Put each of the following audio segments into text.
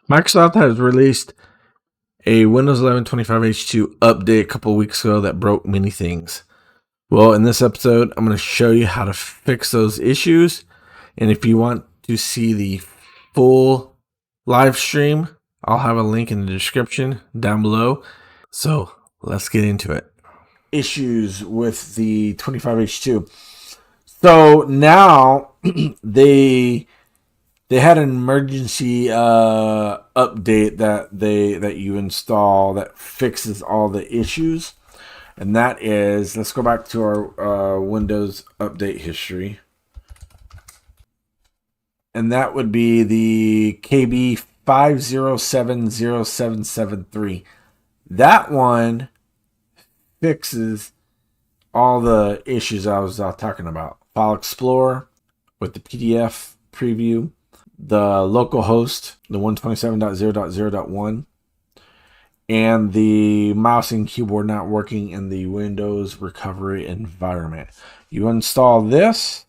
Microsoft has released a Windows 11 25H2 update a couple of weeks ago that broke many things. Well, in this episode, I'm going to show you how to fix those issues. And if you want to see the full live stream, I'll have a link in the description down below. So let's get into it. Issues with the 25H2. So now they had an emergency update that you install that fixes all the issues, and that is, let's go back to our Windows update history, and that would be the KB 5070773. That one fixes all the issues I was talking about. File Explorer with the PDF preview, the local host, the 127.0.0.1, and the mouse and keyboard not working in the Windows recovery environment. You install this,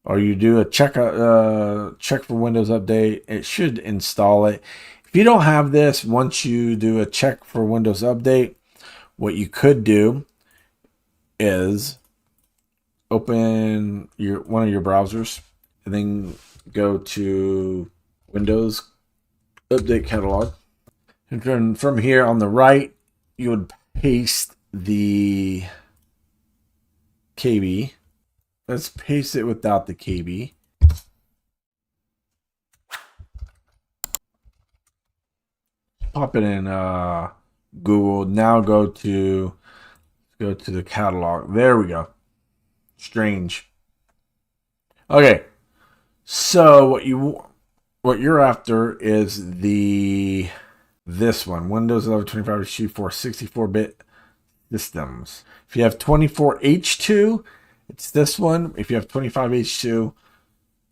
or you do a check for Windows Update. It should install it. If you don't have this, once you do a check for Windows Update, what you could do is open one of your browsers and then go to Windows Update Catalog. And then from here on the right, you would paste the KB. Let's paste it without the KB. Pop it in Google. Now go to the catalog. There we go. Strange. Okay. So what you're after is this one, Windows 11 25H2 for 64-bit systems. If you have 24H2, it's this one. If you have 25H2,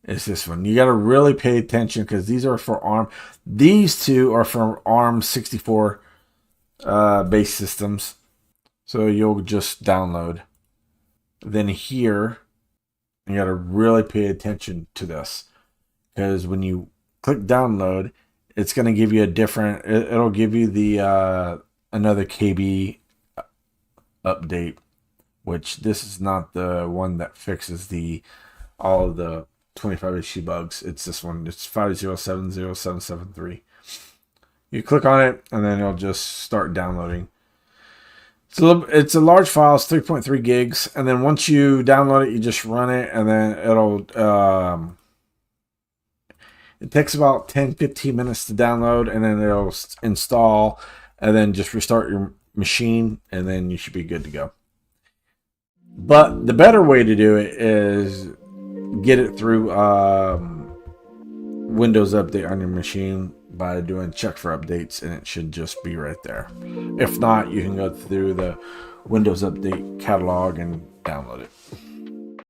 it's this one. You got to really pay attention because these are for ARM. These two are for ARM 64 base systems. So you'll just download. Then here, you got to really pay attention to this, because when you click download, it's going to give you a different, it'll give you the another KB update, which this is not the one that fixes all of the 25H2 bugs. It's this one. It's 5070773. You click on it and then it'll just start downloading. It's a large file. It's 3.3 gigs, and then once you download it, you just run it, and then it takes about 10-15 minutes to download, and then it'll install, and then just restart your machine, and then you should be good to go. But the better way to do it is get it through Windows Update on your machine by doing check for updates, and it should just be right there. If not, you can go through the Windows Update catalog and download it.